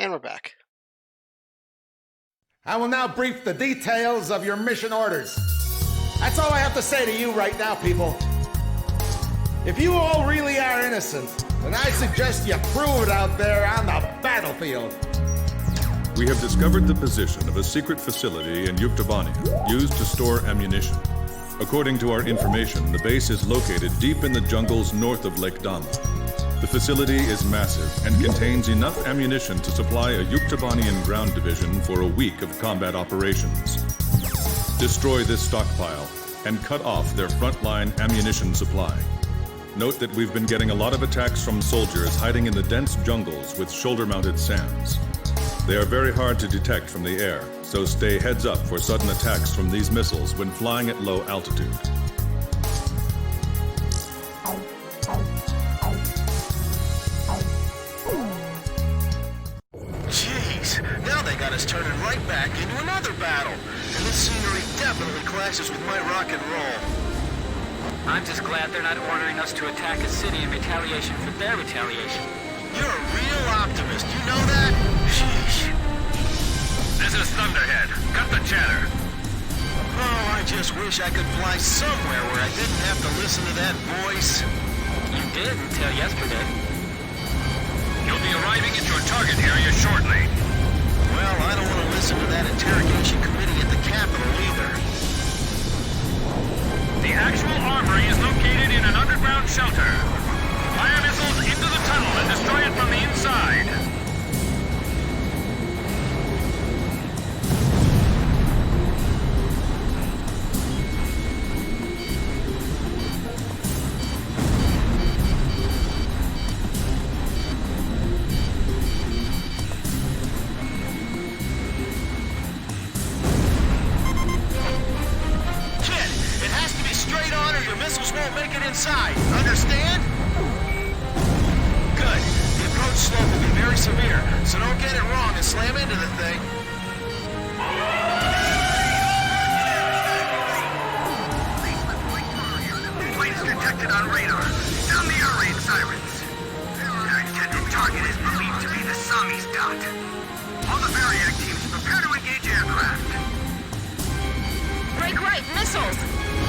And we're back. I will now brief the details of your mission orders. That's all I have to say to you right now, people. If you all really are innocent, then I suggest you prove it out there on the battlefield. We have discovered the position of a secret facility in Yuktobania used to store ammunition. According to our information, the base is located deep in the jungles north of Lake Dama. The facility is massive and contains enough ammunition to supply a Yuktobanian ground division for a week of combat operations. Destroy this stockpile and cut off their frontline ammunition supply. Note that we've been getting a lot of attacks from soldiers hiding in the dense jungles with shoulder-mounted SAMs. They are very hard to detect from the air, so stay heads up for sudden attacks from these missiles when flying at low altitude. Jeez, now they got us turning right back into another battle. And this scenery definitely clashes with my rock and roll. I'm just glad they're not ordering us to attack a city in retaliation for their retaliation. You're a real optimist, you know that? Sheesh. This is Thunderhead. Cut the chatter. Oh, I just wish I could fly somewhere where I didn't have to listen to that voice. You did until yesterday. You'll be arriving at your target area shortly. Well, I don't want to listen to that interrogation committee at the Capitol either. The actual armory is located in an underground shelter. Fire missiles into the tunnel and destroy it from the inside. Inside, understand? Good. The approach slope will be very severe, so don't get it wrong and slam into the thing. Planes detected on radar. Sound the air raid sirens. Their intended target is believed to be the Sami's dot. All the Variac teams prepare to engage aircraft. Break right, missiles!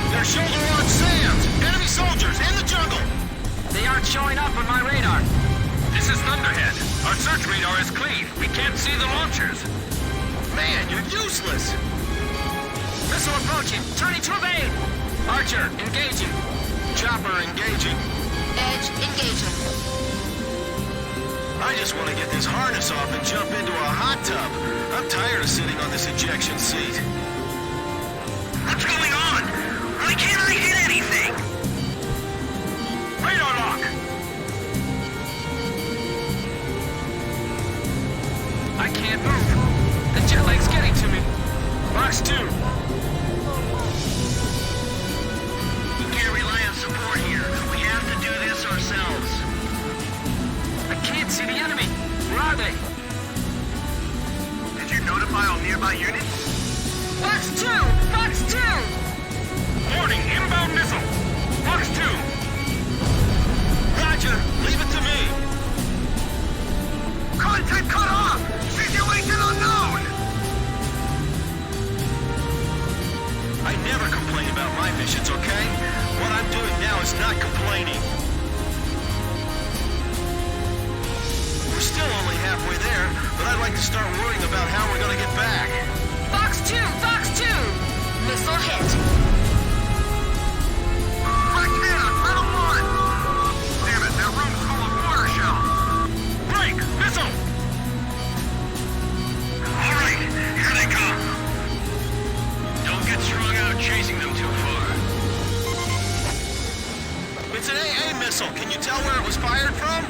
They're shoulder-on SAMs! Enemy soldiers in the jungle! They aren't showing up on my radar. This is Thunderhead. Our search radar is clean. We can't see the launchers. Man, you're useless! Missile approaching. Turning to evade. Archer, engaging. Chopper engaging. Edge engaging. I just want to get this harness off and jump into a hot tub. I'm tired of sitting on this ejection seat. What's going on? Why can't I hit anything? Radar lock! I can't move. The jet lag's getting to me. Box 2. We can't rely on support here. We have to do this ourselves. I can't see the enemy. Where are they? Did you notify all nearby units? Box 2! Box 2! Warning, inbound missile. Box 2. Roger, leave it to me. Contact cut off! Situation unknown! I never complain about my missions, okay? What I'm doing now is not complaining. We're still only halfway there, but I'd like to start worrying about how we're gonna get back. Box 2! Box 2! Missile hit. Right there, tunnel 1! Damn it, that room's full of water shells! Break! Missile! Alright, here they come! Don't get strung out chasing them too far. It's an AA missile. Can you tell where it was fired from?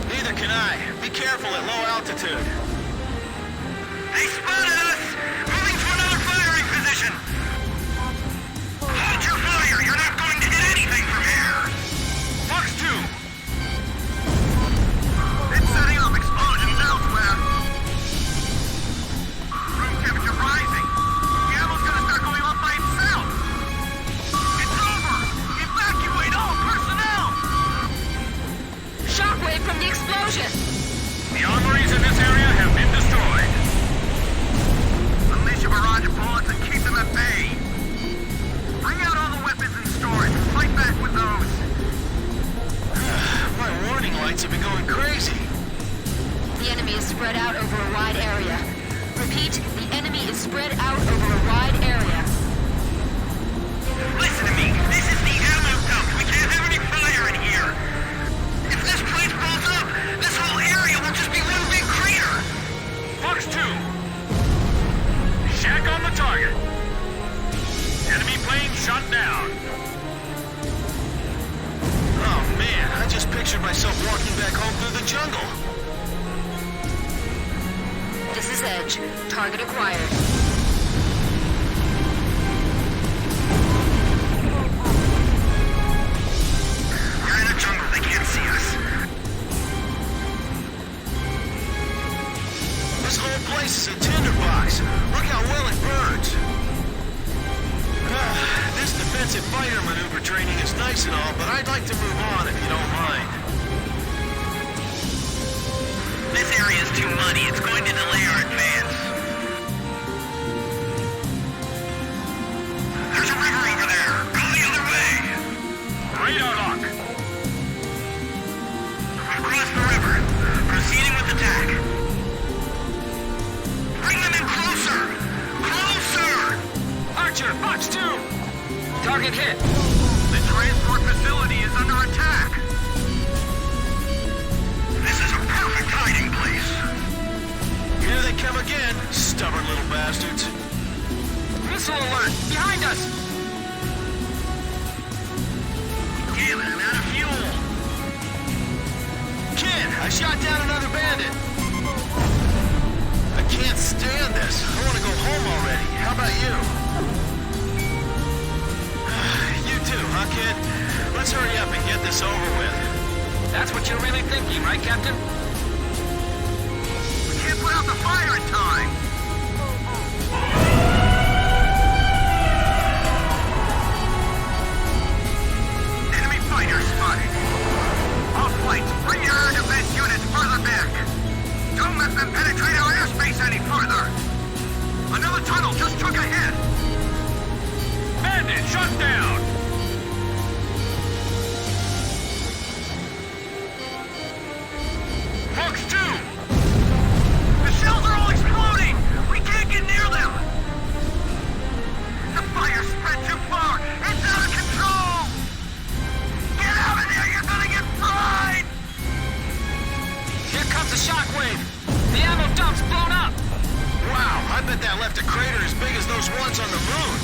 Neither can I. Be careful at low altitude. They spotted us! Moving to another firing position! Hold your fire! You're not going to hit anything from here! Box 2. It's setting off explosions elsewhere! Room temperature rising! The ammo's gonna start going off by itself! It's over! Evacuate all personnel! Shockwave shockwave from the explosion. The armories in this area have been destroyed. Unleash a barrage of bullets and keep them at bay. Bring out all the weapons in storage and fight back with those. My warning lights have been going crazy. The enemy is spread out over a wide area. Repeat, the enemy is spread out over a wide area. Listen to me. This is the ammo dump. We can't have any fire in here. If this place blows up, this whole area will just be one big crater. Fox 2. Shack on the target. Enemy plane shot down. Oh man, I just pictured myself walking back home through the jungle. This is Edge. Target acquired. We're in the jungle. They can't see us. This whole place is a tinderbox. Look how well it burns. This defensive fighter maneuver training is nice and all, but I'd like to move on if you don't mind. This area is too muddy. It's going to delay our advance. There's a river over there. Go the other way. Radar lock. We've crossed the river. Proceeding with attack. Bring them in closer. Closer. Archer, Fox 2! Target hit. The transport facility is under attack. This is a perfect hiding place. Here they come again, stubborn little bastards. Missile alert! Behind us! Damn it, I'm out of fuel. Kid, I shot down another bandit. I can't stand this. I want to go home already. How about you? You too, huh, kid? Let's hurry up and get this over with. That's what you're really thinking, right, Captain? We can't put out the fire in time. Enemy fighters spotted. All flights, bring your air defense units further back. Don't let them penetrate our airspace any further. Another tunnel just took a hit. Bandit shot down. Fox 2. The shells are all exploding. We can't get near them. The fire spread too far. It's out of control. Get out of there. You're gonna get fried. Here comes a shockwave! The ammo dump's blown up! Wow, I bet that left a crater as big as those ones on the moon.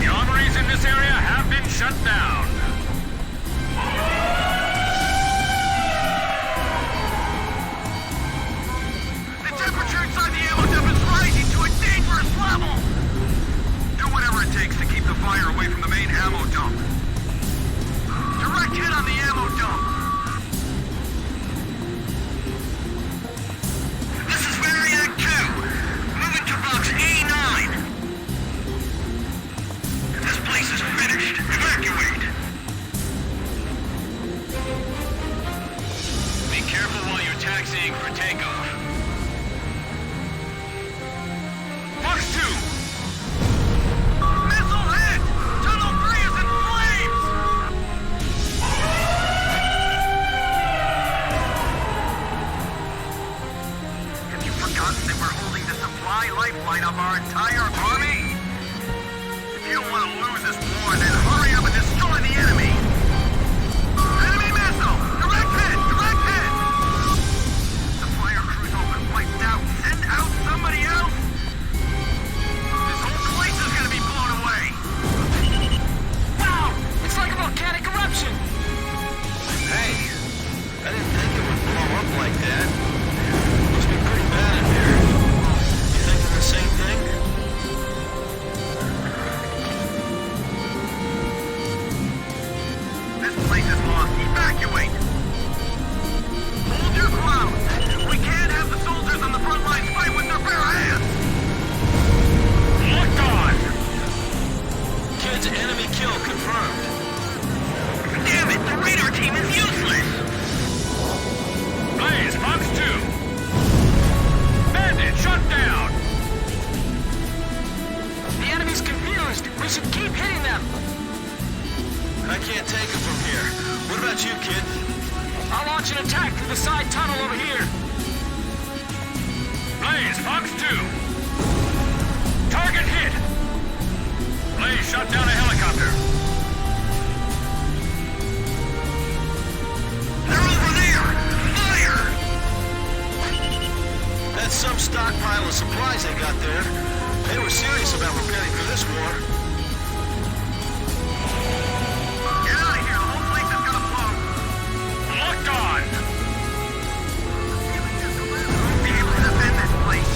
The armories in this area have been shut down. The temperature inside the ammo dump is rising to a dangerous level. Do whatever it takes to keep the fire away from the main ammo dump. Direct hit on the ammo dump. This is Variac 2. Moving to box A9. This place is finished. Evacuate. Be careful while you're taxiing for takeoff. Fox 2. Missile hit! Tunnel 3 is in flames! Have you forgotten that we're holding the supply lifeline of our entire army? If you don't want to lose this war, then hurry up and destroy the enemy! Enemy missile! Direct hit! Direct hit! The fire crew's all been wiped out. Send out somebody else! This whole place is gonna be blown away! Wow! It's like a volcanic eruption! Hey, I didn't think it would blow up like that. Must be pretty bad in here. You thinking the same thing? side tunnel over here. Blaze, Fox 2. Target hit. Blaze shot down a helicopter. They're over there! Fire! That's some stockpile of supplies they got there. They were serious about preparing for this war. Get out of here! The whole place is gonna blow! Locked on. We'll be able to defend this place!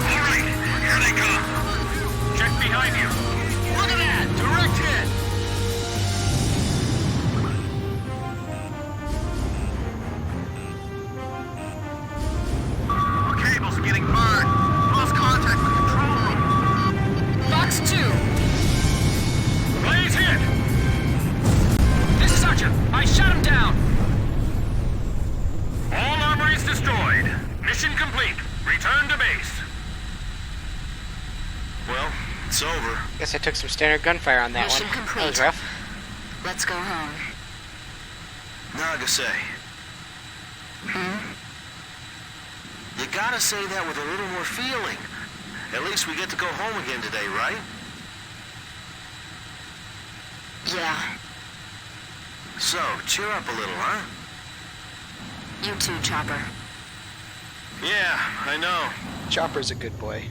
All right, here they come! Check behind you. Look at that! Direct hit! The cable's getting burned! Lost contact with control room! Fox 2. Blaze hit. This is Archer. I shot him down. All armories destroyed. Mission complete. Return to base. Well, it's over. Guess I took some standard gunfire on that Mission one. complete. That was rough. Let's go home. Nagase. You gotta say that with a little more feeling. At least we get to go home again today, right? Yeah. So, cheer up a little, huh? You too, Chopper. Yeah, I know. Chopper's a good boy.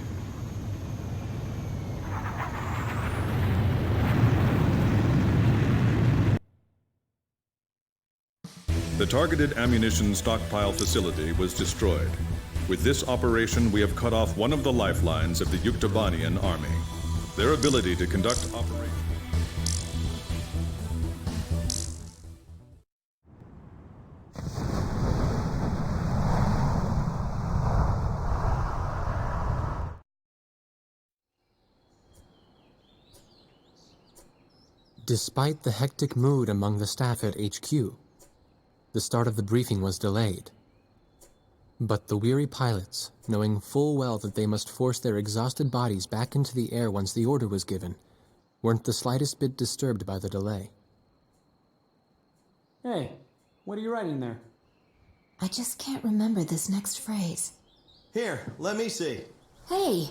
The targeted ammunition stockpile facility was destroyed. With this operation, we have cut off one of the lifelines of the Yuktobanian army. Their ability to conduct operations... Despite the hectic mood among the staff at HQ, the start of the briefing was delayed. But the weary pilots, knowing full well that they must force their exhausted bodies back into the air once the order was given, weren't the slightest bit disturbed by the delay. Hey, what are you writing there? I just can't remember this next phrase. Here, let me see. Hey!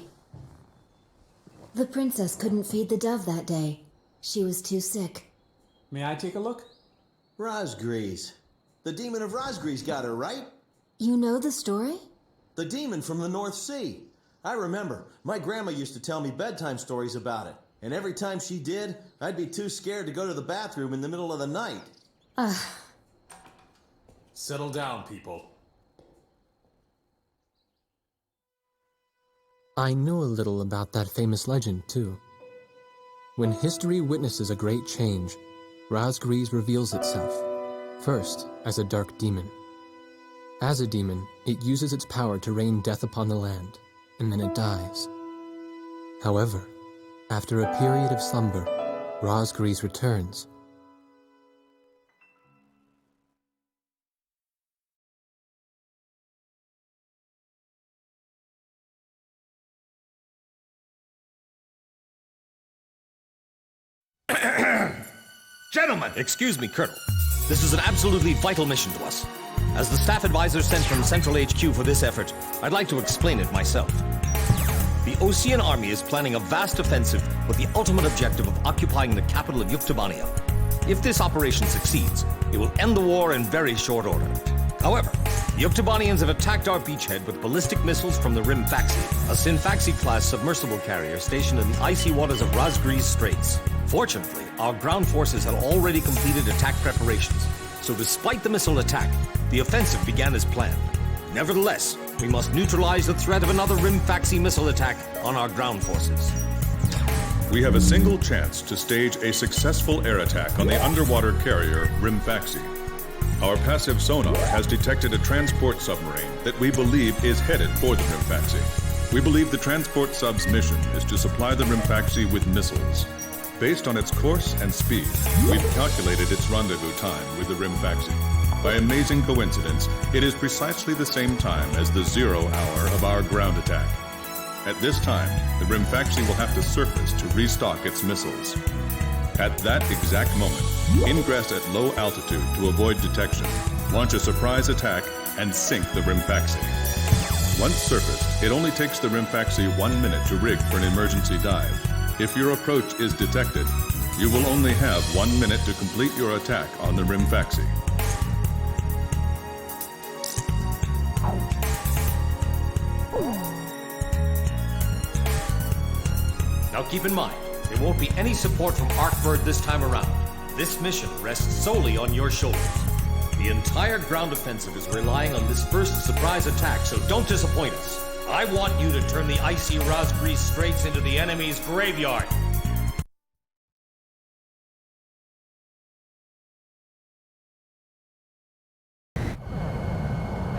The princess couldn't feed the dove that day. She was too sick. May I take a look? Rosgrees. The demon of Rosgrees got her, right? You know the story? The demon from the North Sea. I remember. My grandma used to tell me bedtime stories about it. And every time she did, I'd be too scared to go to the bathroom in the middle of the night. Settle down, people. I know a little about that famous legend, too. When history witnesses a great change, Rosgrees reveals itself, first as a dark demon. As a demon, it uses its power to rain death upon the land, and then it dies. However, after a period of slumber, Rosgrees returns. Gentlemen! Excuse me, Colonel. This is an absolutely vital mission to us. As the staff advisor sent from Central HQ for this effort, I'd like to explain it myself. The Osean Army is planning a vast offensive with the ultimate objective of occupying the capital of Yuktobania. If this operation succeeds, it will end the war in very short order. However, the Yuktobanians have attacked our beachhead with ballistic missiles from the Rimfaxi, a Sinfaxi-class submersible carrier stationed in the icy waters of Rosgrees Straits. Fortunately, our ground forces had already completed attack preparations, so despite the missile attack, the offensive began as planned. Nevertheless, we must neutralize the threat of another Rimfaxi missile attack on our ground forces. We have a single chance to stage a successful air attack on the underwater carrier Rimfaxi. Our passive sonar has detected a transport submarine that we believe is headed for the Rimfaxi. We believe the transport sub's mission is to supply the Rimfaxi with missiles. Based on its course and speed, we've calculated its rendezvous time with the Rimfaxi. By amazing coincidence, it is precisely the same time as the 0 hour of our ground attack. At this time, the Rimfaxi will have to surface to restock its missiles. At that exact moment, ingress at low altitude to avoid detection, launch a surprise attack, and sink the Rimfaxi. Once surfaced, it only takes the Rimfaxi 1 minute to rig for an emergency dive. If your approach is detected, you will only have 1 minute to complete your attack on the Rimfaxi. Now keep in mind, there won't be any support from Arkbird this time around. This mission rests solely on your shoulders. The entire ground offensive is relying on this first surprise attack, so don't disappoint us. I want you to turn the icy Rosgrease Straits into the enemy's graveyard.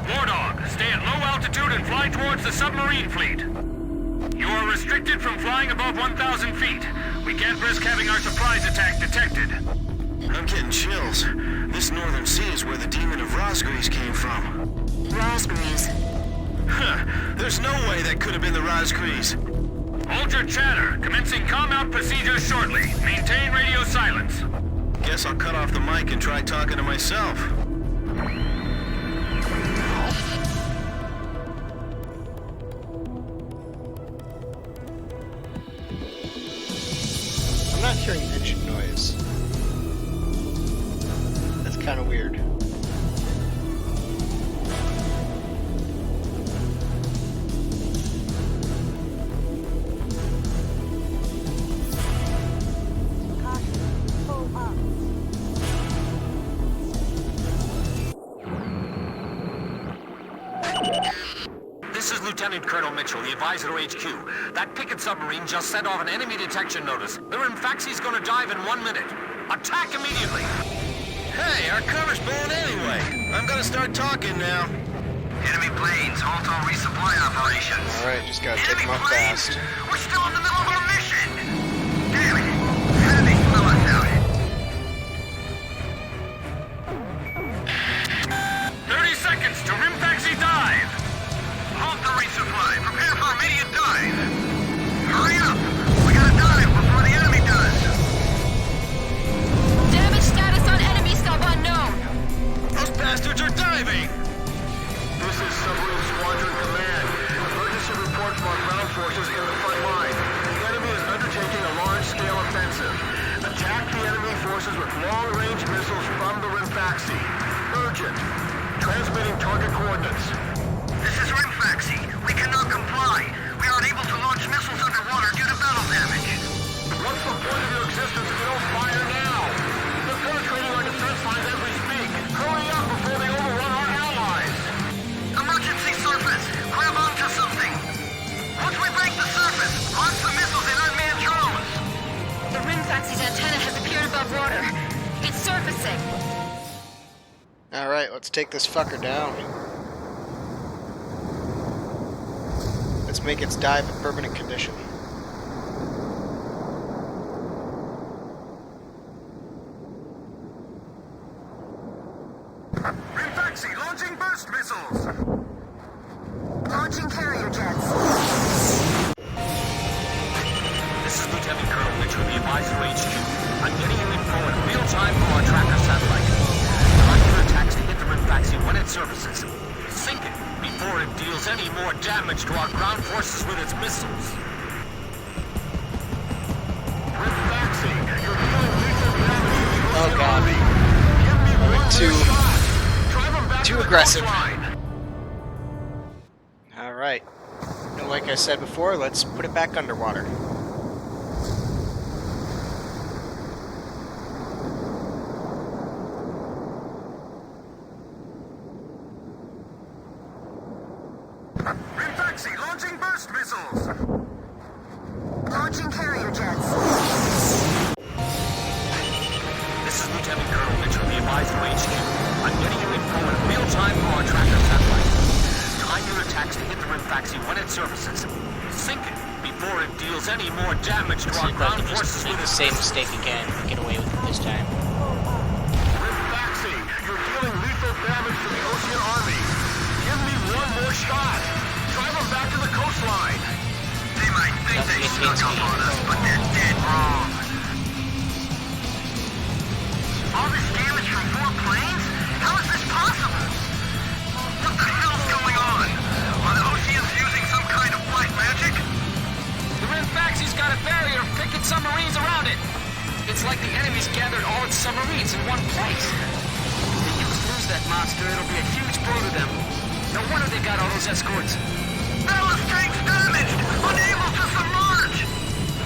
Wardog, stay at low altitude and fly towards the submarine fleet. You are restricted from flying above 1,000 feet. We can't risk having our surprise attack detected. I'm getting chills. This northern sea is where the demon of Rosgrease came from. Rosgrease. Huh. There's no way that could have been the Rosgrease. Hold your chatter. Commencing comm-out procedures shortly. Maintain radio silence. Guess I'll cut off the mic and try talking to myself. I'm not hearing engine noise. That's kind of weird. This is Lieutenant Colonel Mitchell, the advisor to HQ. That picket submarine just sent off an enemy detection notice. The Rimfaxi's gonna dive in 1 minute. Attack immediately! Hey, our cover's blown anyway. I'm gonna start talking now. Enemy planes, halt all resupply operations. Alright, just gotta take them up fast. We're still in the middle of our mission! Damn it! How did they smell us out? 30 seconds to Rimfaxi dive! Halt the resupply. Prepare for immediate dive. Hurry up! We gotta dive before the enemy does. Damage status on enemy sub unknown. Those bastards are diving! This is Submarine Squadron Command. Emergency report from our ground forces in the front line. The enemy is undertaking a large-scale offensive. Attack the enemy forces with long-range missiles from the Rimfaxi. Urgent. Transmitting target coordinates. This is Rimfaxi. We cannot comply. We are unable to launch missiles underwater due to battle damage. What's the point of your existence if you don't fire now? They're penetrating our defense lines as we speak. Hurry up before they overrun our allies. Emergency surface. Grab onto something. Once we break the surface, launch the missiles in unmanned drones. The Rimfaxi's antenna has appeared above water. It's surfacing. Alright, let's take this fucker down. Let's make its dive a permanent condition. Rimfaxi launching burst missiles. Launching carrier jets. This is Lieutenant Colonel Mitchell, the advisor to HQ. I'm getting you info in real time from our tracker satellite. Time your attacks to hit the Rimfaxi when it surfaces. Sink it before it deals any more damage to our ground forces with its missiles. Rimfaxi, you're doing lethal damage to the Oh Ocean god. Army. Give me one more shot. Drive them back too to the aggressive. coastline. Alright. And like I said before, let's put it back underwater. Rimfaxi launching burst missiles. Launching carrier jets. This is Lieutenant Colonel Mitchell, the advisor to HQ. I'm getting you info in real time from our tracker satellite. Time your attacks to hit the Rimfaxi when it surfaces. Sink it before it deals any more damage to See our if I ground can just forces make with the its same missiles. mistake again and get away with it this time. Rimfaxi, you're dealing lethal damage to the Ocean Army. Give me one more shot. Drive them back to the coastline. They might think they snuck up on us, but they're dead wrong. impossible! What the hell's going on? Are the Oceans using some kind of black magic? The Rimfaxi's got a barrier of picket submarines around it. It's like the enemy's gathered all its submarines in one place. If the Ukes lose that monster, it'll be a huge blow to them. No wonder they got all those escorts. Ballast tanks damaged! Unable to submerge!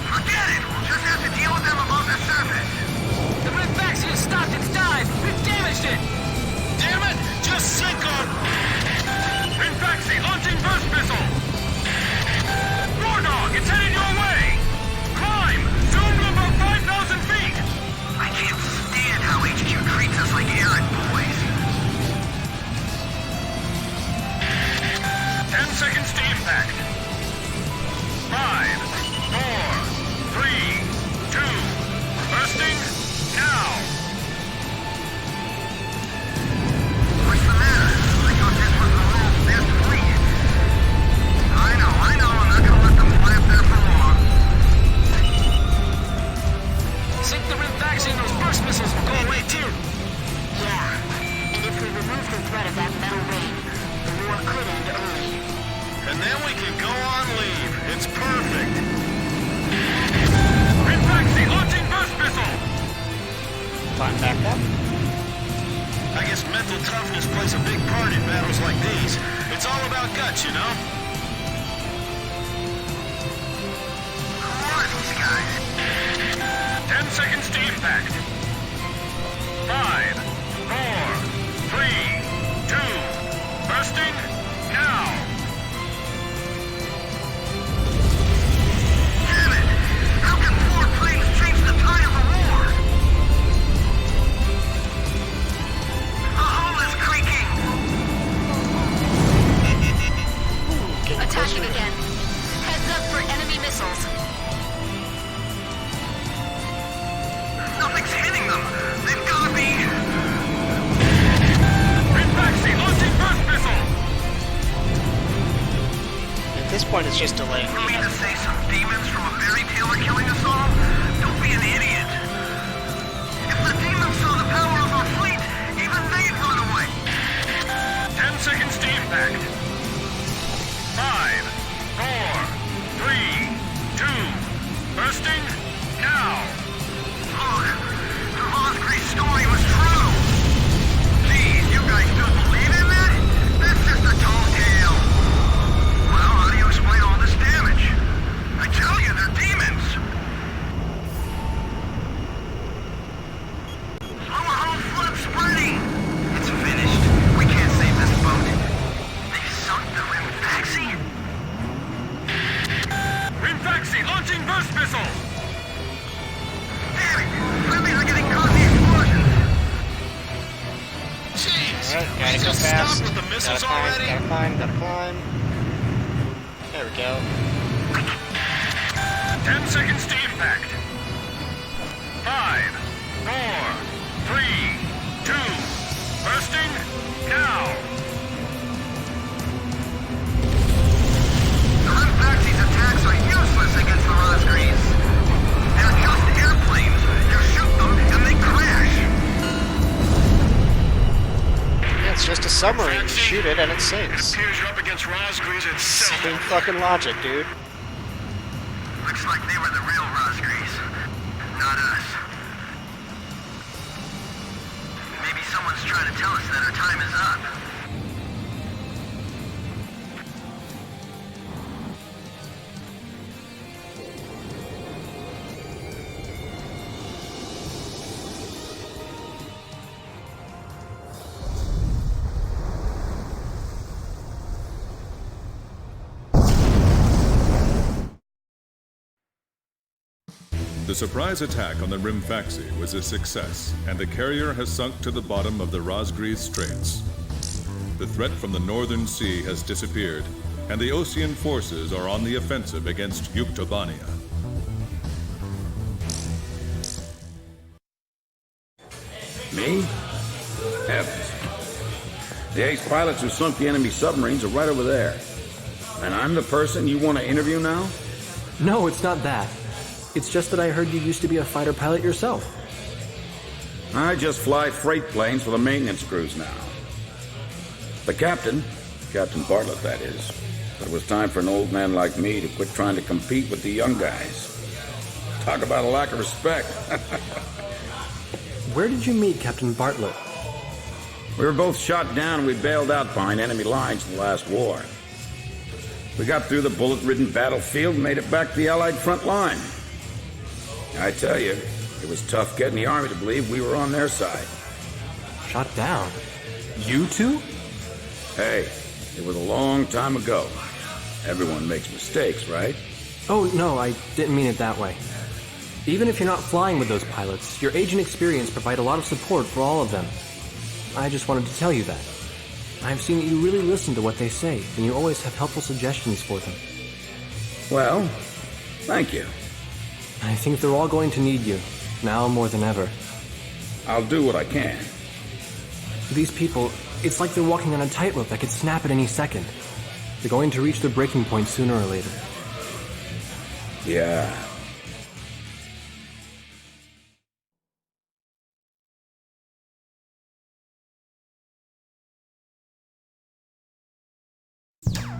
Forget it! We'll just have to deal with them above the surface. The Rimfaxi has stopped its dive! We've damaged it! Damn it! Just sink them! Rimfaxi launching burst missile! War Dog, it's headed your way! Climb! Zoom to about 5,000 feet! I can't stand how HQ treats us like errand boys. 10 seconds to impact. 5, 4, 3, 2, bursting, now! What's the matter? I thought this was the world's best fleet. I know, I'm not gonna let them fly up there for long. Sink the Rimfaxi and those burst missiles will go away too! Yeah, and if we remove the threat of that metal rain, the war could end early. And then we can go on leave. It's perfect. Rimfaxi launching burst missile! Climb back up. I guess mental toughness plays a big part in battles like these. It's all about guts, you know? Who are these guys? 10 seconds to impact. 5, 4, 3, 2, bursting, now! Damn it! How can 4 planes change the tide of the war? The hull is creaking! Attacking again. Heads up for enemy missiles. Nothing's hitting them! They've gotta be... Rimfaxi launching burst missile! At this point, it's just delaying. You mean to say some demons from a fairy tale are killing us all? Don't be an idiot! If the demons saw the power of our fleet, even they'd run away! 10 seconds to impact. 5, 4, 3, 2, bursting, now! Look, the Rosbuds story was true! Geez, you guys still believe in that? That's just a tall tale! Well, how do you explain all this damage? I tell you, they're demons! Our whole flood's spreading! It's finished. We can't save this boat. They sunk the Rimfaxi? Rimfaxi launching burst missile! Damn it! Friendlies are getting caught in the explosions! Jeez! Alright, gotta go Just fast. stop with the missiles Gotta climb, already? gotta climb, gotta climb. There we go. 10 seconds to impact. 5, 4, 3, 2, bursting, now! The Rimfaxi's attacks are useless against the Rosbuds. They're just airplanes. You shoot them and they crash. Yeah, it's just a submarine. You shoot it and it sinks. Appears you're up against Rosgrees itself. Same fucking logic, dude. Looks like they were the real Rosbuds, not us. Maybe someone's trying to tell us that our time is up. The surprise attack on the Rimfaxi was a success, and the carrier has sunk to the bottom of the Rosgrees Straits. The threat from the northern sea has disappeared, and the Ocean forces are on the offensive against Yuktobania. Me? Heavens. The ace pilots who sunk the enemy submarines are right over there. And I'm the person you want to interview now? No, it's not that. It's just that I heard you used to be a fighter pilot yourself. I just fly freight planes for the maintenance crews now. The captain, Captain Bartlett that is, but it was time for an old man like me to quit trying to compete with the young guys. Talk about a lack of respect. Where did you meet Captain Bartlett? We were both shot down and we bailed out behind enemy lines in the last war. We got through the bullet-ridden battlefield and made it back to the Allied front line. I tell you, it was tough getting the Army to believe we were on their side. Shot down? You two? Hey, it was a long time ago. Everyone makes mistakes, right? Oh, no, I didn't mean it that way. Even if you're not flying with those pilots, your age and experience provide a lot of support for all of them. I just wanted to tell you that. I've seen that you really listen to what they say, and you always have helpful suggestions for them. Well, thank you. I think they're all going to need you, now more than ever. I'll do what I can. These people, it's like they're walking on a tightrope that could snap at any second. They're going to reach their breaking point sooner or later. Yeah.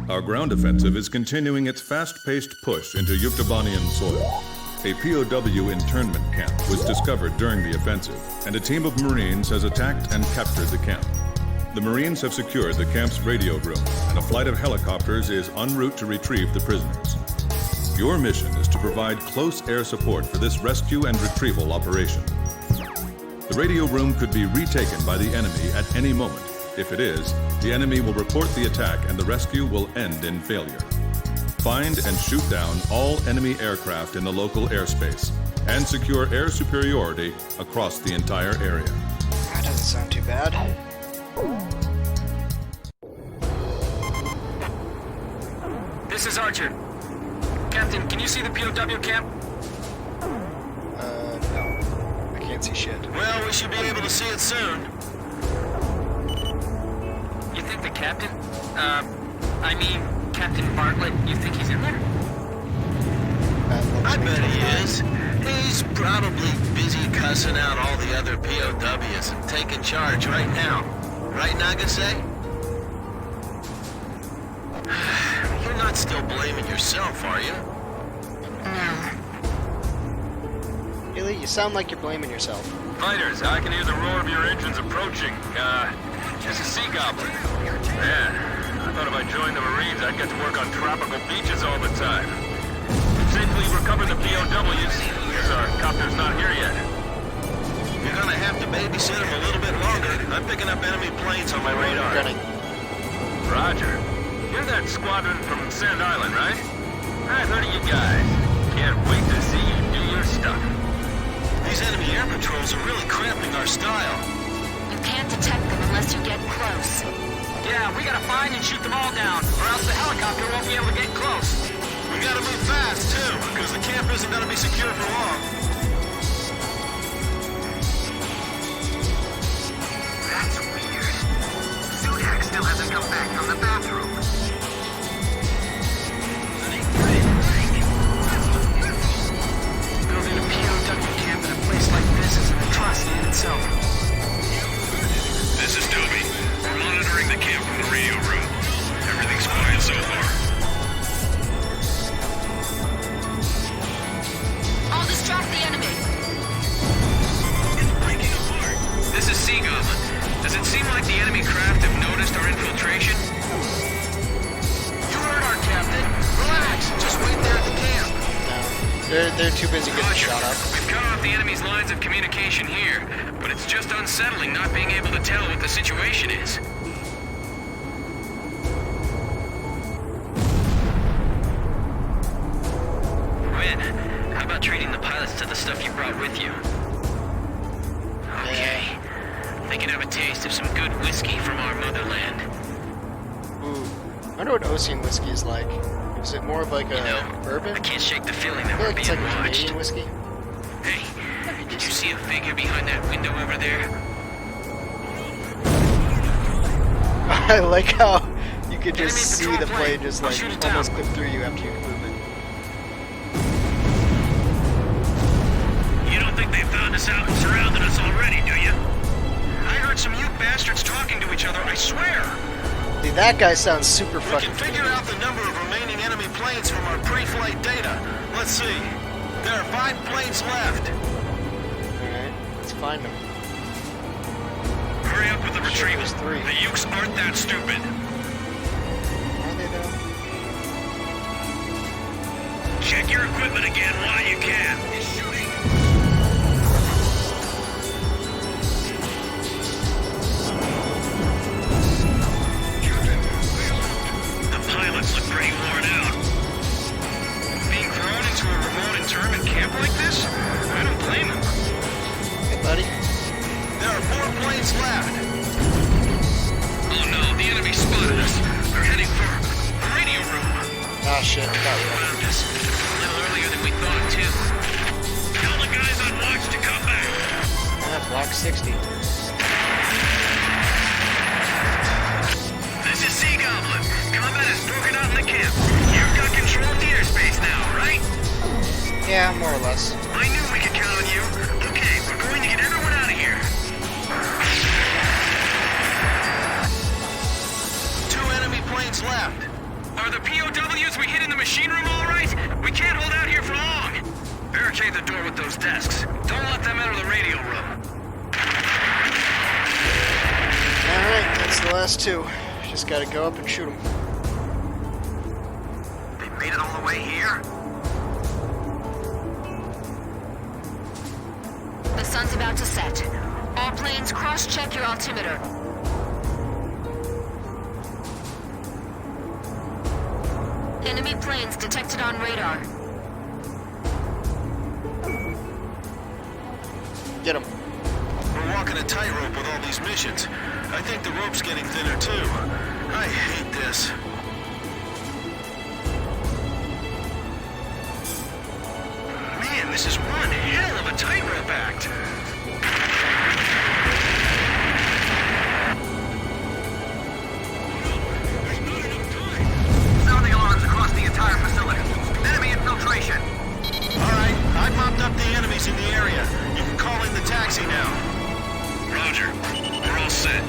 Our ground offensive is continuing its fast-paced push into Yuktobanian soil. A POW internment camp was discovered during the offensive, and a team of Marines has attacked and captured the camp. The Marines have secured the camp's radio room, and a flight of helicopters is en route to retrieve the prisoners. Your mission is to provide close air support for this rescue and retrieval operation. The radio room could be retaken by the enemy at any moment. If it is, the enemy will report the attack and the rescue will end in failure. Find and shoot down all enemy aircraft in the local airspace and secure air superiority across the entire area. That doesn't sound too bad. This is Archer. Captain, can you see the POW camp? No. I can't see shit. Well, we should be able to see it soon. You think the captain? Captain Bartlett, you think he's in there? I bet he is. He's probably busy cussing out all the other POWs and taking charge right now. Right, Nagase? You're not still blaming yourself, are you? Really? You sound like you're blaming yourself. Fighters, I can hear the roar of your engines approaching. This is Sea Goblin. Man, I thought if I joined the Marines, I'd get to work on tropical beaches all the time. Safely recover the POWs, because our copter's not here yet. You're gonna have to babysit him a little bit longer. I'm picking up enemy planes on my radar. Roger. You're that squadron from Sand Island, right? I've heard of you guys. Can't wait to see you do your stuff. These enemy air patrols are really cramping our style. You can't detect them unless you get close. Yeah, we gotta find and shoot them all down, or else the helicopter won't be able to get close. We gotta move fast, too, because the camp isn't gonna be secure for long. That's weird. Sudak still hasn't come back from the bathroom. Building a POW camp in a place like this is an atrocity in itself. This is Toby. We're monitoring the camp from the radio room. Everything's quiet so far. I'll distract the enemy. It's breaking apart. This is Sea Goblin. Does it seem like the enemy craft have noticed our infiltration? You heard our captain. Relax. Just wait there at the camp. No. They're too busy getting shot up. We've cut off the enemy's lines of communication here, but it's just unsettling not being able to tell what the situation is. Win, how about treating the pilots to the stuff you brought with you? Okay. They can have a taste of some good whiskey from our motherland. Ooh. I wonder what Ocean whiskey is like. Is it more of like a bourbon? I can't shake the feeling that I feel we're like it's being like a watched. Canadian whiskey. Hey, did you see a figure behind that window over there? I like how you could just Enemy see the patrol plane plane. just I'll like shoot it almost down. clip through you after you move it. You don't think they found us out and surrounded us already, do you? I heard some you bastards talking to each other, I swear. See, that guy sounds super We fucking can figure out the number of remaining enemy planes from our pre-flight data. Let's see. There are 5 planes left. Alright, let's find him. Hurry up with the retrieval. There's 3. The Ukes aren't that stupid. Are they though? Check your equipment again while you can. He's shooting. The pilots look pretty worn out. Being thrown into a remote internment camp like this? I don't blame them. Hey, buddy. There are 4 planes left. Oh no, the enemy spotted us. They're heading for the radio room. Ah, shit. I thought we Found us. A little earlier than we thought, too. Tell the guys on watch to come back. Block 60. This is Sea Goblin. Combat has broken out in the camp. You've got control of the airspace now, right? Yeah, more or less. I knew we could count on you. Okay, we're going to get everyone out of here. 2 enemy planes left. Are the POWs we hit in the machine room all right? We can't hold out here for long. Barricade the door with those desks. Don't let them enter the radio room. Alright, that's the last 2. Just gotta go up and shoot them. They made it all the way here? The sun's about to set. All planes, cross-check your altimeter. Enemy planes detected on radar. Get him. We're walking a tightrope with all these missions. I think the rope's getting thinner too. I hate this. Man, this is one hell of a tightrope act. Sounding alarms across the entire facility. Enemy infiltration. Alright, I've mopped up the enemies in the area. You can call in the taxi now. Roger. We're all set.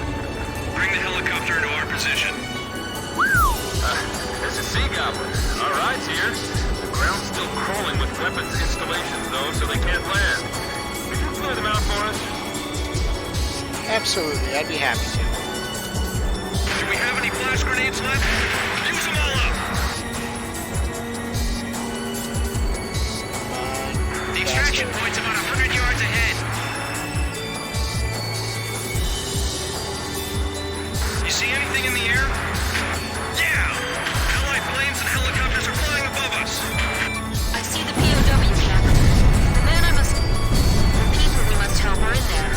Bring the helicopter into our position. This is Sea Goblin. Our ride's here. The ground's still crawling with weapons installations, though, so they can't land. Could you clear them out for us? Absolutely, I'd be happy to. Do we have any flash grenades left? Use them all up! The extraction point's about 100 yards ahead. You see anything in the air? Yeah! Allied planes and helicopters are flying above us. I see the POW camp. The man I must... The people we must help are in there.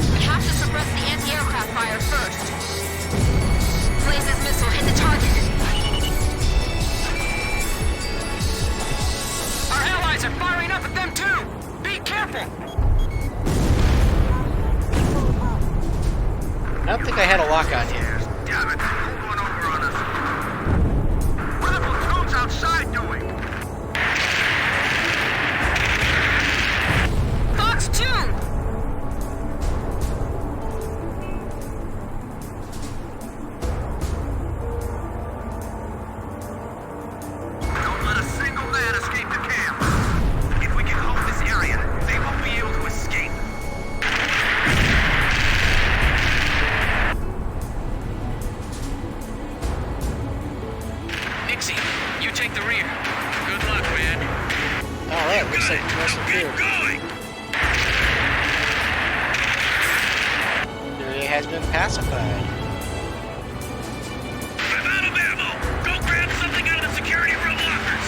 We have to suppress the anti-aircraft fire first. Blaze's missile hit the target. Our allies are firing up at them too! Be careful! I don't think I had a lock on here. Damn it, hold one over on us. What are the platoons outside doing? Fox 2! Don't let a single man escape the camp. If we can hold this area, they won't be able to escape. Nixie, you take the rear. Good luck, man. Alright, looks like commercial Keep clear. going! The area has been pacified. I'm out of ammo! Go grab something out of the security room lockers!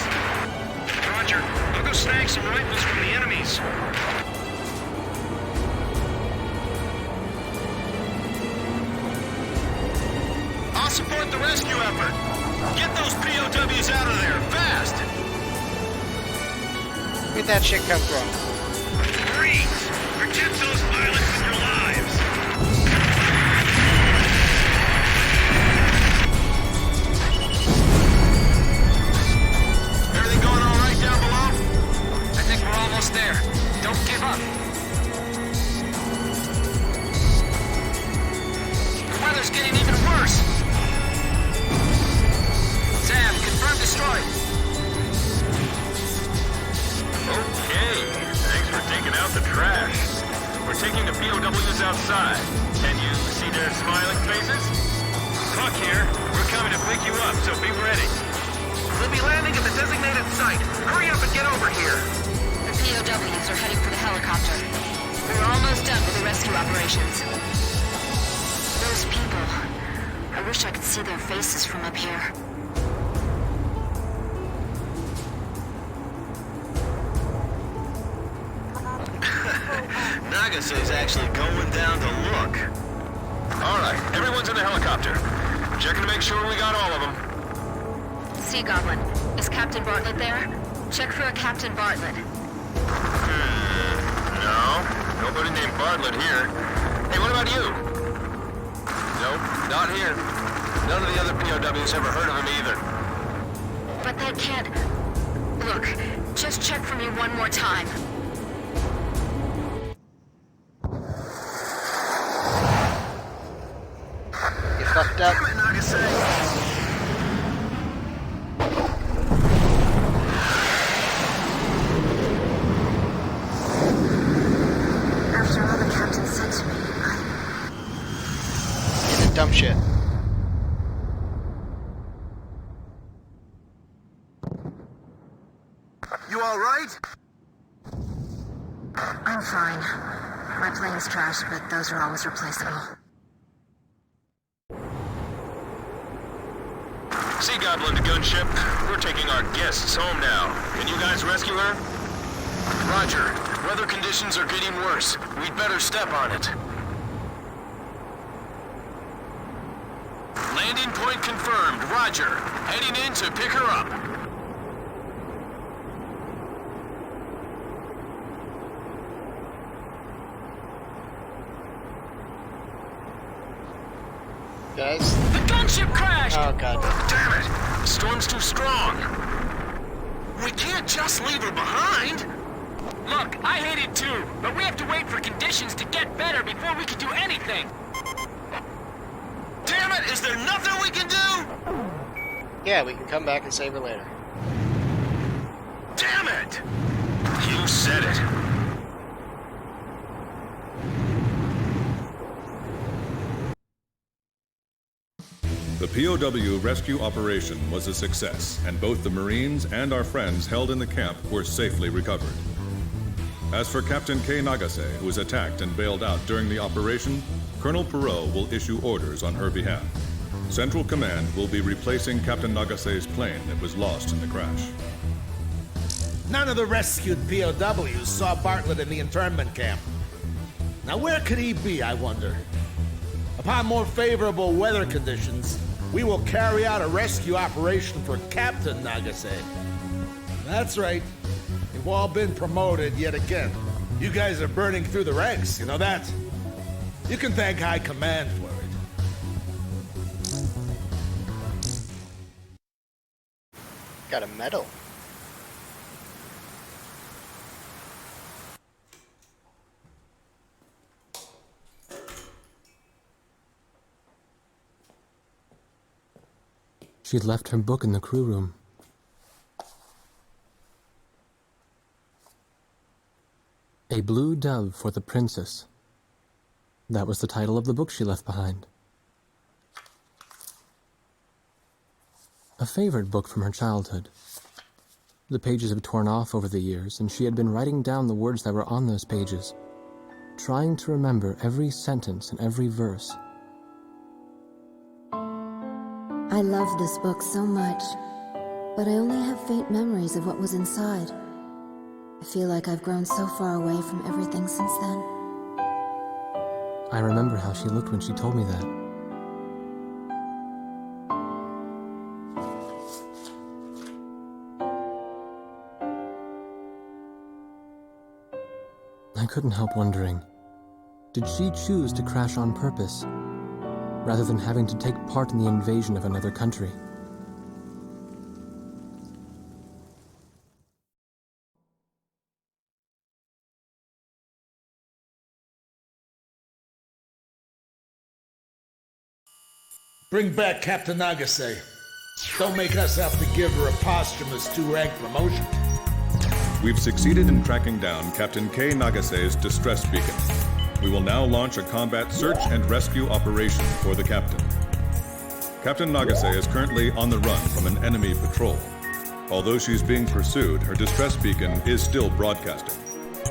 Roger. I'll go snag some rifles from the enemies. I'll support the rescue effort. Get those POWs out of there, fast! Where'd that shit come from? Marines! Protect those pilots with your lives! Everything going all right down below? I think we're almost there. Don't give up. The weather's getting even worse. Sam, confirm destroyed. Okay, thanks for taking out the trash. We're taking the POWs outside. Can you see their smiling faces? Puck here. We're coming to pick you up, so be ready. We'll be landing at the designated site. Hurry up and get over here. The POWs are heading for the helicopter. We're almost done with the rescue operations. Those people. I wish I could see their faces from up here. Nagase's actually going down to look. All right, everyone's in the helicopter. Checking to make sure we got all of them. Sea Goblin, is Captain Bartlett there? Check for a Captain Bartlett. No, nobody named Bartlett here. Hey, what about you? Nope, not here. None of the other POWs ever heard of him either. But that can't... Look, just check for me one more time. You fucked up. Damn it, Nagase! After all the captain said to me, You did dumb shit. You alright? I'm fine. My plane's trashed, but those are always replaceable. Sea Goblin to gunship. We're taking our guests home now. Can you guys rescue her? Roger. Weather conditions are getting worse. We'd better step on it. Landing point confirmed. Roger. Heading in to pick her up. Guys? The gunship crashed! Oh god. Damn it! The storm's too strong. We can't just leave her behind. Look, I hate it too, but we have to wait for conditions to get better before we can do anything. Damn it! Is there nothing we can do? Yeah, we can come back and save her later. Damn it! You said it. The POW rescue operation was a success, and both the Marines and our friends held in the camp were safely recovered. As for Captain K. Nagase, who was attacked and bailed out during the operation, Colonel Perot will issue orders on her behalf. Central Command will be replacing Captain Nagase's plane that was lost in the crash. None of the rescued POWs saw Bartlett in the internment camp. Now where could he be, I wonder? Upon more favorable weather conditions, we will carry out a rescue operation for Captain Nagase. That's right. You've all been promoted yet again. You guys are burning through the ranks, you know that? You can thank High Command for it. Got a medal. She'd left her book in the crew room. A Blue Dove for the Princess. That was the title of the book she left behind. A favorite book from her childhood. The pages had torn off over the years, and she had been writing down the words that were on those pages, trying to remember every sentence and every verse. I loved this book so much, but I only have faint memories of what was inside. I feel like I've grown so far away from everything since then. I remember how she looked when she told me that. I couldn't help wondering, did she choose to crash on purpose, rather than having to take part in the invasion of another country? Bring back Captain Nagase. Don't make us have to give her a posthumous 2-rank promotion. We've succeeded in tracking down Captain K. Nagase's distress beacon. We will now launch a combat search and rescue operation for the captain. Captain Nagase is currently on the run from an enemy patrol. Although she's being pursued, her distress beacon is still broadcasting.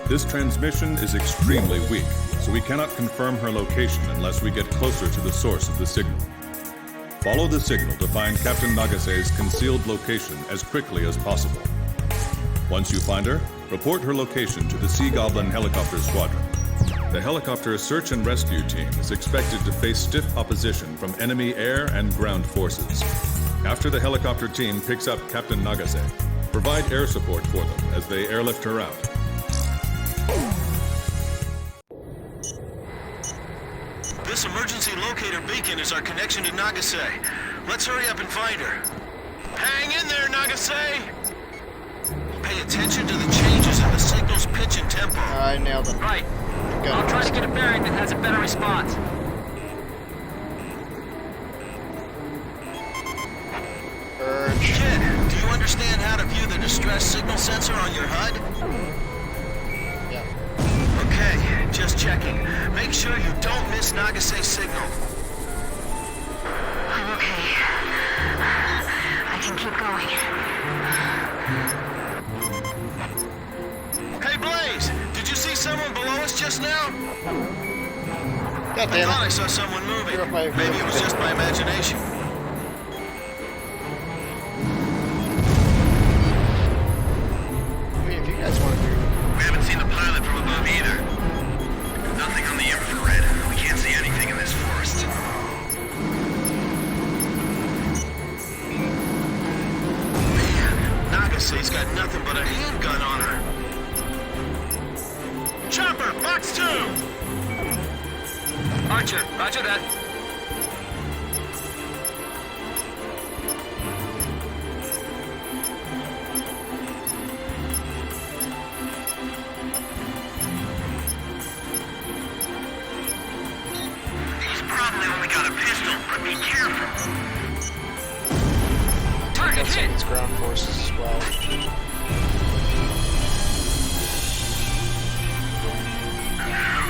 This transmission is extremely weak, so we cannot confirm her location unless we get closer to the source of the signal. Follow the signal to find Captain Nagase's concealed location as quickly as possible. Once you find her, report her location to the Sea Goblin Helicopter Squadron. The helicopter search and rescue team is expected to face stiff opposition from enemy air and ground forces. After the helicopter team picks up Captain Nagase, provide air support for them as they airlift her out. This emergency locator beacon is our connection to Nagase. Let's hurry up and find her. Hang in there, Nagase! Pay attention to the changes in the signal's pitch and tempo. I nailed it. Right. I'll try to get a bearing that has a better response. Kid, do you understand how to view the distress signal sensor on your HUD? Yeah. Okay, just checking. Make sure you don't miss Nagase's signal. I'm okay. I can keep going. Hey, Blaze! Did you see someone below us just now? God I damn thought I it. saw someone moving. Maybe it was just my imagination. I mean, if you guys want to do... We haven't seen the pilot from above either. Nothing on the infrared. We can't see anything in this forest. Man, Nagase's got nothing but a handgun on her. Chopper, box 2! Archer, roger that. He's probably only got a pistol, but be careful. Target hit! It's ground forces as well.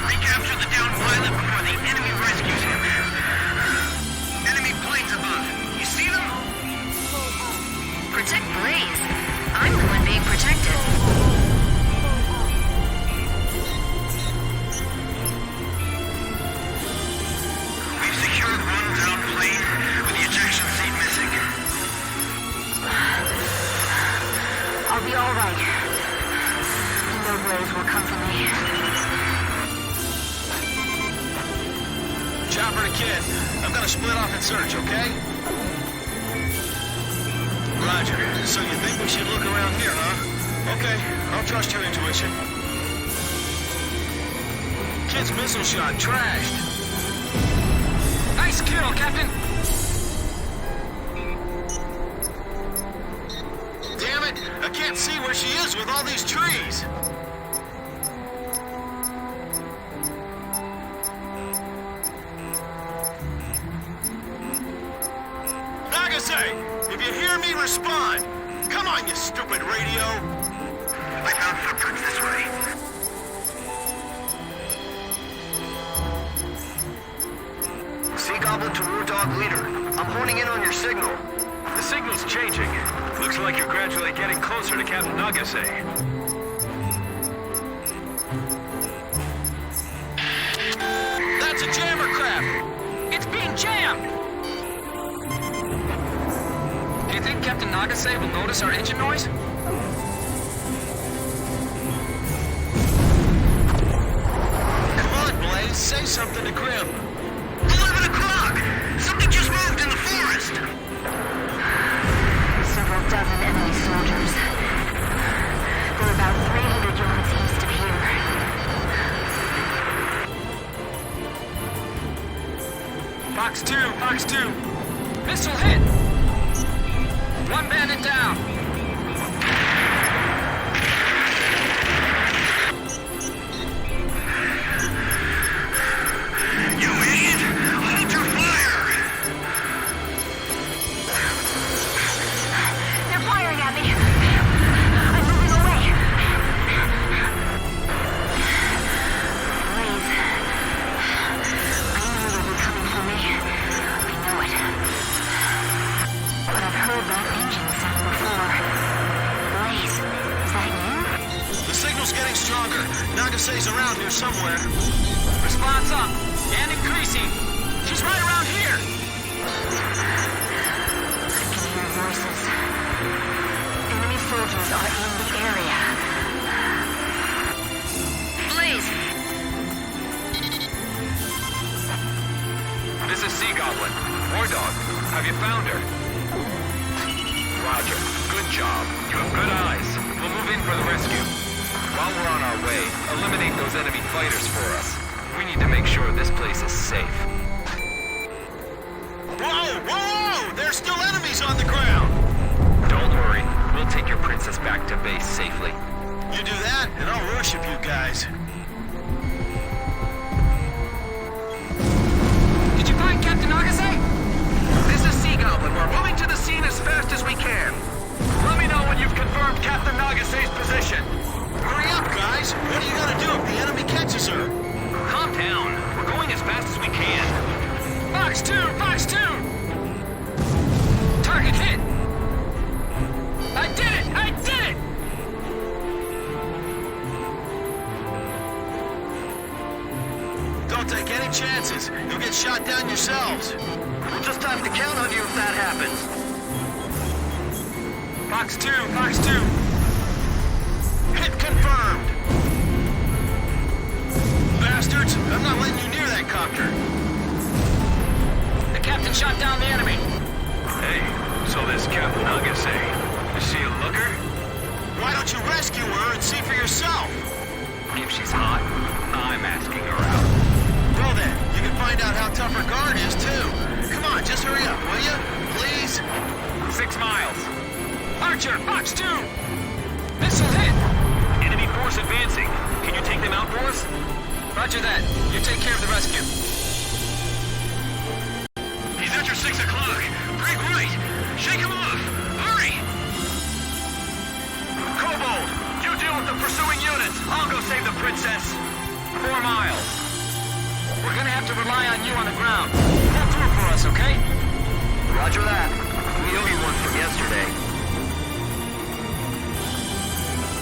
Recapture the downed pilot before the enemy rescues him. Enemy planes above. You see them? Protect Blaze. I'm the one being protected. We've secured one downed plane with the ejection seat missing. I'll be all right. I know Blaze will come for me. Chopper to Kid. I'm gonna split off and search, okay? Roger. So you think we should look around here, huh? Okay, I'll trust your intuition. Kid's missile shot trashed. Nice kill, Captain! Damn it! I can't see where she is with all these trees! Nagase! If you hear me, respond! Come on, you stupid radio! I found footprints this way. Sea Goblin to War Dog Leader. I'm honing in on your signal. The signal's changing. Looks like you're gradually getting closer to Captain Nagase. That's a jammer craft! It's being jammed! Do you think Captain Nagase will notice our engine noise? Come on, Blaze, say something to Grim. 11 o'clock! Something just moved in the forest! Several dozen enemy soldiers. They're about 300 yards east of here. Box 2, box 2. Missile hit! One bandit down. You idiot! Hold your fire! Response up and increasing. She's right around here. I can hear voices. Enemy soldiers are in the area. Blaze! This is Sea Goblin. War Dog, have you found her? Roger. Good job. You have good eyes. We'll move in for the rescue. While we're on our way, eliminate those enemy fighters for us. We need to make sure this place is safe. Whoa, whoa! There's still enemies on the ground! Don't worry. We'll take your princess back to base safely. You do that, and I'll worship you guys. Did you find Captain Nagase? This is Sea Goblin. We're moving to the scene as fast as we can. Let me know when you've confirmed Captain Nagase's position. Hurry up, guys! What are you gonna do if the enemy catches her? Calm down. We're going as fast as we can. Fox 2! Fox 2! Target hit! I did it! I did it! Don't take any chances. You'll get shot down yourselves. We'll just have to count on you if that happens. Fox 2! Fox 2! Hit confirmed! Bastards! I'm not letting you near that copter. The captain shot down the enemy. Hey, so this Captain Nagase, is she a looker? Why don't you rescue her and see for yourself? If she's hot, I'm asking her out. Well then, you can find out how tough her guard is too. Come on, just hurry up, will you? Please? 6 miles. Archer! Fox 2! Missile hit! Enemy force advancing. Can you take them out for us? Roger that. You take care of the rescue. He's at your 6 o'clock. Break right. Shake him off. Hurry! Kobold, you deal with the pursuing units. I'll go save the princess. 4 miles. We're gonna have to rely on you on the ground. Pull through for us, okay? Roger that. We owe you one from yesterday.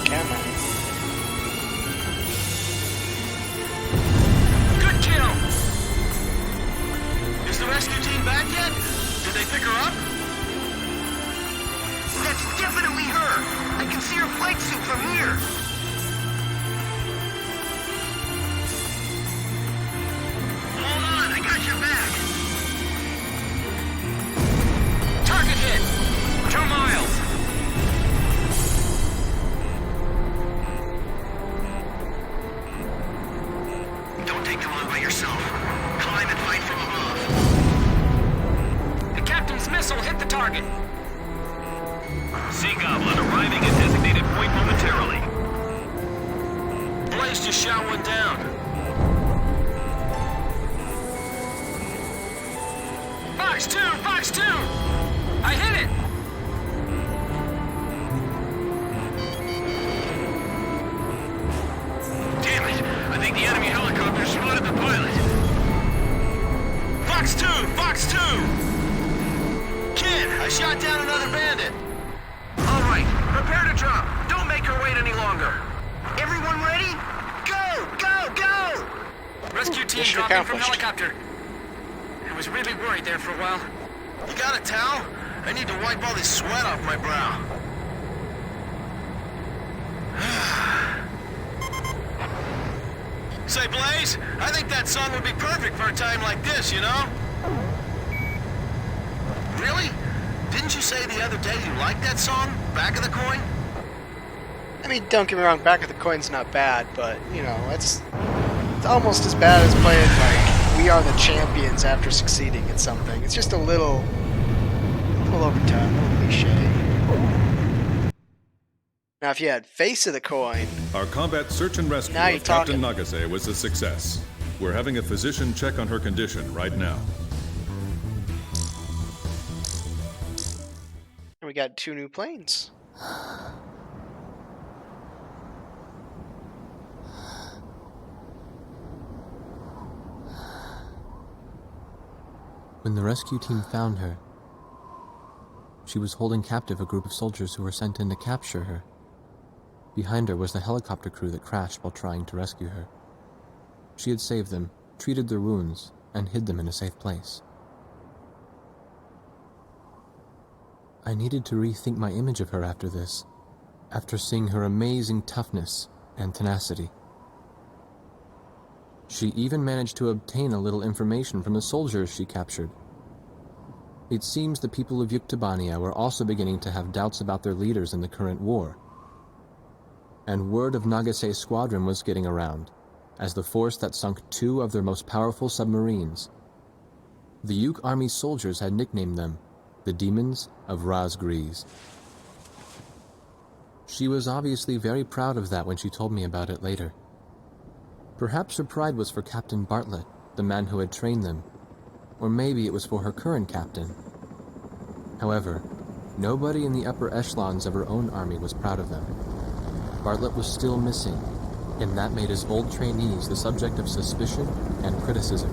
Camera. Good kill! Is the rescue team back yet? Did they pick her up? That's definitely her. I can see her flight suit from here. Hold on, I got your back. Target hit! 2 miles. Don't take them on by yourself. Climb and fight from above. The captain's missile hit the target. Sea Goblin arriving at designated point momentarily. Blaze just shot one down. Fox 2! Fox 2! I hit it! Damn it! I think the enemy helicopter spotted the pilot. Fox 2! Fox 2! Kid, I shot down another bandit. All right, prepare to drop. Don't make her wait any longer. Everyone ready? Go! Go! Go! Rescue team Mission dropping from accomplished. helicopter. I was really worried there for a while. You got a towel? I need to wipe all this sweat off my brow. Say, Blaze, I think that song would be perfect for a time like this, you know? Really? Didn't you say the other day you liked that song, Back of the Coin? I mean, don't get me wrong, Back of the Coin's not bad, but, you know, it's almost as bad as playing, like, We Are the Champions after succeeding at something. It's just a little overdone, a little cliche. Now, if you had Face of the Coin... Our combat search and rescue Now you're of Captain talking. Nagase was a success. We're having a physician check on her condition right now. And we got 2 new planes. When the rescue team found her, she was holding captive a group of soldiers who were sent in to capture her. Behind her was the helicopter crew that crashed while trying to rescue her. She had saved them, treated their wounds, and hid them in a safe place. I needed to rethink my image of her after this, after seeing her amazing toughness and tenacity. She even managed to obtain a little information from the soldiers she captured. It seems the people of Yuktobania were also beginning to have doubts about their leaders in the current war. And word of Nagase's squadron was getting around, as the force that sunk 2 of their most powerful submarines. The Yuk Army's soldiers had nicknamed them the Demons of Raz Gries. She was obviously very proud of that when she told me about it later. Perhaps her pride was for Captain Bartlett, the man who had trained them, or maybe it was for her current captain. However, nobody in the upper echelons of her own army was proud of them. Bartlett was still missing, and that made his old trainees the subject of suspicion and criticism.